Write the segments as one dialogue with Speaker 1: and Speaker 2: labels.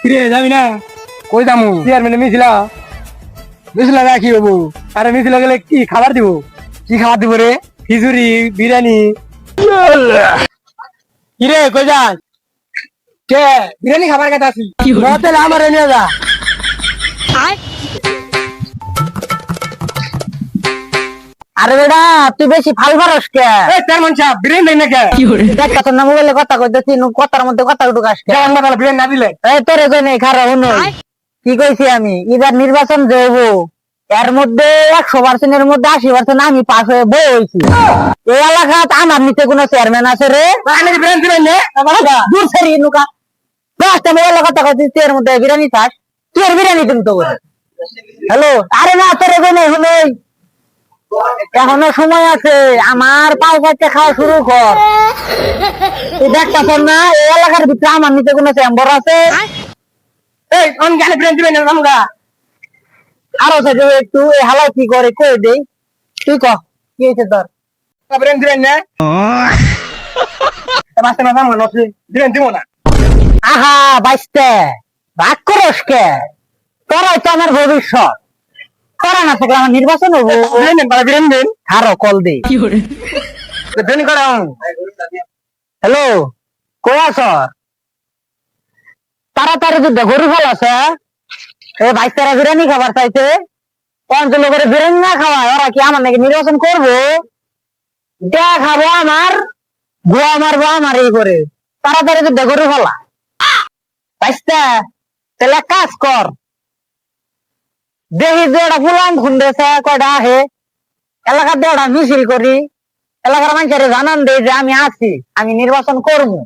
Speaker 1: কিরে যাবি না? কই যামু? চেয়ারম্যানে মিছিলা রাখি হবো। আরে মিছিলা গেলে কি খাবার দিব? কি খাবার দিব রে? খিচুড়ি, বিরিয়ানি। কিরে কই যাস? কে বিরিয়ানি খাবার কথা আছি? তাহলে আমার নিয়ে যা।
Speaker 2: আরে বেটা তুই বেশি ফাল পারস কে?
Speaker 1: চেয়ারম্যান সাহেব বিরিয়ানি দেন না কে?
Speaker 2: দেখ তোর না মোবাইলে কথা কইতেছি কথার মধ্যে কথা ঢুকাস কে?
Speaker 1: বিরিয়ানি না দিলে
Speaker 2: এই তোরে কই নাই খারাপ হইন কি কইছি আমি এবার নির্বাচন দেব এর মধ্যে 100% এর মধ্যে 80% আমি পাস হয়ে বই হইছি। এই এলাকাত আমার নিচে কোনো চেয়ারম্যান আছে রে?
Speaker 1: বিরিয়ানি দিবেন না?
Speaker 2: দূর সেরি নুকা বাস্তা মোবাইলে কথা কইছিস এর মধ্যে বিরিয়ানি খাস তুই এর বিরিয়ানি তুমি তো হ্যালো আরে না তোরে কই নাই হলো এখনো সময় আছে আমার পাও কাটতে খাওয়া শুরু কর। তুই দেখতেছ না এই এলাকার ভিতরে আমার নিচে কোনো চেম্বার আছে?
Speaker 1: এই কোন গালে বিরিয়ানি দিবেন না জামুগা?
Speaker 2: আরো থেকে একটু এই হালাই কি করে কই দেই তুই ক কি হয়েছে তোর?
Speaker 1: বিরিয়ানি দিবেন না? বাসতে না জামুগা নসি বিরিয়ানি দিব না।
Speaker 2: আহা বাইস্তে রাগ করস কে? তোরাই তো আমার ভবিষ্যৎ তোরা না থাকলে আমার নির্বাচন হবো।
Speaker 1: বিরিয়ানি দেন
Speaker 2: আরো কল দে
Speaker 1: বিরিয়ানি করে
Speaker 2: হ্যালো কই আছ? তাড়াতাড়ি যদি গরু ফল আছে এই বাইস্তারা বিরিয়ানি খাবার চাইছে অঞ্চল করে বিরিয়ানি না খাওয়ায় ওরা কি আমার নাকি নির্বাচন করবো? দেখাবো আমার গোয়া মারবো আমার এই করে তাড়াতাড়ি যদি গরু ফলা বাইস্তা তাহলে এক কাজ কর দেখি যে ওটা ফুলাম খুন্দেছে কয়টা আহে এলাকার দিয়ে ওটা মিছিল করি এলাকার মানুষের জানান দেই যে আমি আছি আমি নির্বাচন করবো।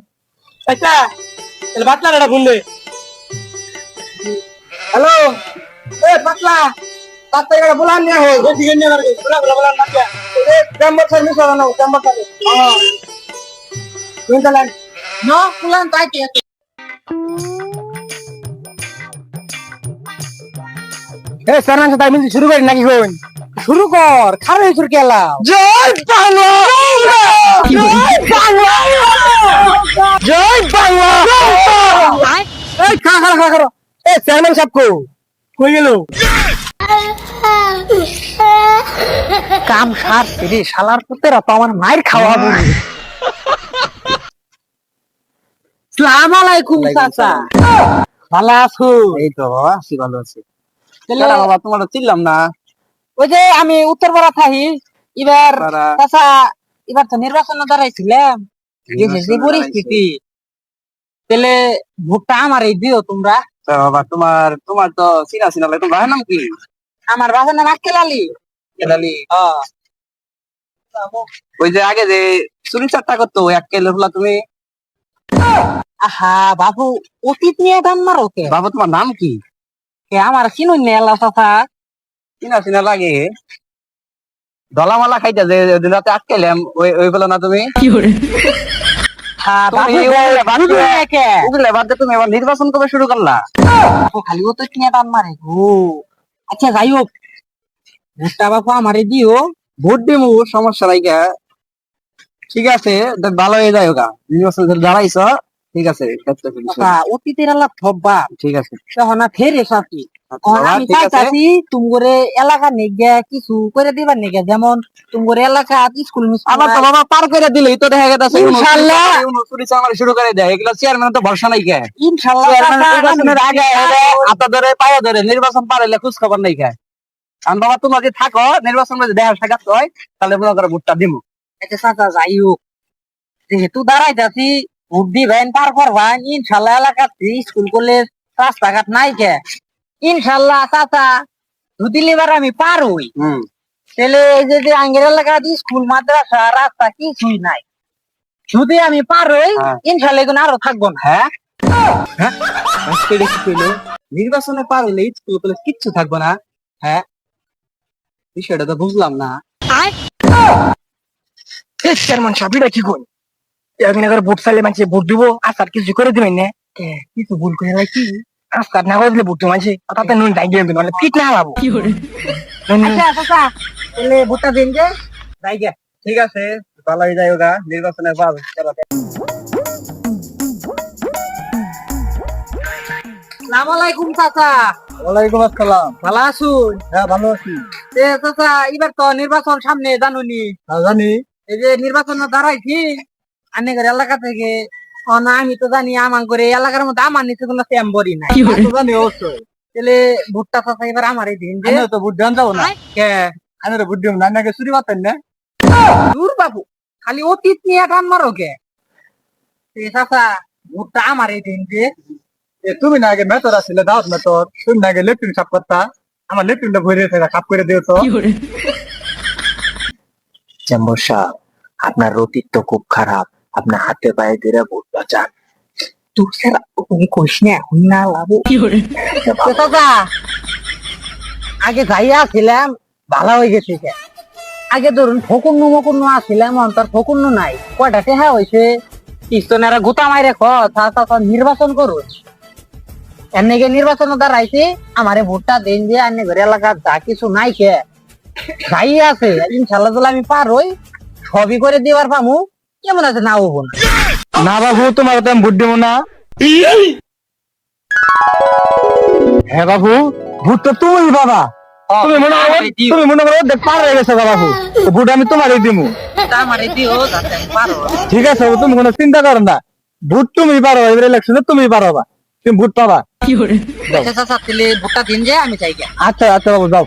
Speaker 1: আচ্ছা তাহলে বাতলাটা ফোন দে। হ্যালো এ বাতলা বাতলা এটা বলান না হয় বেশি গেন না লাগে বলান না কে এ চেম্বার সার্ভিস হলো না চেম্বার সার্ভিস হ্যাঁ তুই চালান
Speaker 2: No, fulan তাই কি
Speaker 1: এ সারাংশ তাই মিল শুরু করি নাকি কোন
Speaker 2: শুরু কর খারাপ শুরু কেলা
Speaker 1: জয় বাংলা জয় বাংলা জয় বাংলা এই খা এ চেয়ারম্যান সাহেব কই গেল?
Speaker 2: কাম সার রে শালার পুতেরা তো আমার মায়ের খাওয়াবো। আসসালামু আলাইকুম চাচা ভালো আছো?
Speaker 1: এই তো বাবা আছি ভালো আছি। কেডা বাবা তোমার চিনলাম না।
Speaker 2: ওই যে আমি উত্তরপাড়া থাকি এবার
Speaker 1: পাড়া।
Speaker 2: চাচা এবার তো নির্বাচনে দাঁড়াইছিলাম দেশের যে পরিস্থিতি তাহলে ভোটটা আমার এই দিও তোমরা।
Speaker 1: তা বাবা তোমার তো চিনা লাগে। তোমার নাম কি?
Speaker 2: আমার বাবার নাম আক্কেল আলী।
Speaker 1: কেলালি
Speaker 2: হ্যাঁ।
Speaker 1: ওই যে আগে যে চুরি চারটা করতো এক কেলের হলা তুমি।
Speaker 2: আহা বাবু অতীত নিয়ে গান মারো কে?
Speaker 1: বাবা তোমার নাম কি?
Speaker 2: কে আমার চিনুন নে আল্লাহ চাচা?
Speaker 1: চিনা লাগে দলামালা খাইতে যে দিন রাতে আটকাইলাম ওই বলো না তুমি?
Speaker 2: হ্যাঁ বাবু
Speaker 1: তুমি ওগুলা বাদ
Speaker 2: বুঝো
Speaker 1: দিয়ে-
Speaker 2: না কে?
Speaker 1: ওগুলা বাদ দিয়ে তুমি এবার নির্বাচন কবে শুরু করলা?
Speaker 2: বাবু খালি অতীত নিয়ে গান মারে গো। আচ্ছা যাই হোক ভোটটা বাবু আমারে দিও।
Speaker 1: ভোট দিমু সমস্যা নাই কে। ঠিক আছে তো ভালো হয়ে যায় ওগা নির্বাচন দাঁড়াইছ ঠিক আছে দেখতে ফেলছো।
Speaker 2: আচ্ছা, অতীতের আল্লাহ থব্বা
Speaker 1: ঠিক আছে
Speaker 2: তখন আর ফের এসাছি
Speaker 1: আচ্ছা বাবা,
Speaker 2: আমি
Speaker 1: ঠিক আছে
Speaker 2: চাইতাছি তুমগরে এলাকা নিগে কিছু করে দিবার নিগে যেমন তুমগরে এলাকা স্কুল
Speaker 1: আবার তো বাবা পার করে দিলেই তো দেখা গেছে
Speaker 2: ইনশাআল্লাহ।
Speaker 1: চুরি চামারি শুরু করে দেয় এগুলো চেয়ারম্যান তো ভরসা নাই কে।
Speaker 2: ইনশাআল্লাহ
Speaker 1: চেয়ারম্যান
Speaker 2: চাচা,
Speaker 1: নির্বাচনের
Speaker 2: আমি
Speaker 1: আগে হাতা ধরে পায়ে ধরে নির্বাচন পারাইলে খোঁজ খবর নাই কে। কারণ বাবা তোমরা যদি থাকো নির্বাচন যদি দেখার সাক্ষাৎ হয় তাহলে মনে করো ভোটটা দিমু।
Speaker 2: আচ্ছা চাচা যাই হোক যেহেতু দাঁড়াইতাছি ভোট দিবেন তারপর ভাই ইনশাআল্লাহ এলাকাতে স্কুল কলেজ রাস্তাঘাট নাই কে ইনশাআল্লাহ চাচা যদি এবার আমি পারই তাহলে এই যে আঙ্গের এলাকাত স্কুল মাদ্রাসা রাস্তা কিছুই নাই যদি আমি পারই
Speaker 1: হ্যাঁ।
Speaker 2: ইনশাআল্লাহ এগুলো আরো থাকবো না।
Speaker 1: হ্যাঁ হ্যাঁ আজকে দেখি কইলো নির্বাচনে পারলে স্কুল কলেজ কিচ্ছু থাকবে না। হ্যাঁ বিষয়টা তো বুঝলাম না। চেয়ারম্যান সাহেব এটা কি কই এখানে ভোট চাইলে মানুষ ভোট দিব আসার কিছু করে দিবেন না কিছু ভুল করে কি আসার না করে দিলে ভোট দিব মানুষ তাতে নুন ডাই দিবেন মানে ফিট না হলাবো।
Speaker 2: আচ্ছা চাচা তাহলে ভোটটা দিন যে যাই গে।
Speaker 1: ঠিক আছে ভালোই যাই হোক নির্বাচনের পর
Speaker 2: আসসালামু আলাইকুম চাচা।
Speaker 1: ওয়ালাইকুম আসসালাম।
Speaker 2: ভালো আছুন?
Speaker 1: হ্যাঁ ভালো আছি।
Speaker 2: চাচা এবার তো নির্বাচন সামনে জানুনি,
Speaker 1: জানি।
Speaker 2: এই যে নির্বাচন দাঁড়াইছি আনে করে এলাকা থেকে। না আমি তো জানি আমার করে এলাকার মধ্যে আমার নিচে কোনো চেম্বরই নাই।
Speaker 1: জানি অবশ্যই।
Speaker 2: তাহলে ভোটটা চাচা এবার আমারই দিন যে।
Speaker 1: তো ভোট দেন যাবো না।
Speaker 2: কে
Speaker 1: আনে ভোট দিব না, নাকি চুরি পাতেন না?
Speaker 2: দূর বাবু, খালি অতীত নিয়ে টান মারো কে। চাচা ভোটটা আমারই দিন যে।
Speaker 1: তুমি না আগে মেতর আসলে দাওয়াত মেতর, তুমি না আগে লেট্রিন সাফ করতা। আমার লেট্রিনটা ভরে থাকে, সাফ করে দিও তো।
Speaker 3: চেম্বর সাহেব, আপনার অতীত তো খুব খারাপ। আপনার হাতে পায়ে ধরে ভোট বাঁচান।
Speaker 2: তুই স্যার তুমি কইস না এখন না লাভো। চাচা আগে যাইয়া ছিলাম ভালো হয়ে গেছে কে। আগে ধরুন ফকুন্ন মকুন্ন আসছিলাম, অন্তর ফকুন্ন নাই। কয়টা টেহা হয়েছে ইস্তনেরা গোতা মাইরে চাচা নির্বাচন করো। এনে গে নির্বাচন দাঁড়াইছি আমারে ভোটটা দেন যে আনে ঘরে এলাকা যা কিছু নাই কে যাই আছে ইনশাল্লাহ তাহলে আমি পার হই, সবই করে দিবার পামু। কেমন আছে না হবো না?
Speaker 1: না বাবু, তোমার তো আমি ভোট দিব না। হ্যাঁ বাবু, ভোট তো তুমি বাবা। তুমি মনে করো দেখ পার হয়ে গেছে বাবু, ভোট আমি তোমারই দিব।
Speaker 2: আমারে দিও যাতে আমি পার হই।
Speaker 1: ঠিক আছে বাবু, তুমি কোনো চিন্তা করো না। ভোট তুমি পারো, এবার ইলেকশনে তুমি পারো বা তুমি ভোট পাবা।
Speaker 2: আচ্ছা চাচা তাহলে ভোটটা দিন যে আমি চাই।
Speaker 1: আচ্ছা আচ্ছা বাবু, যাও।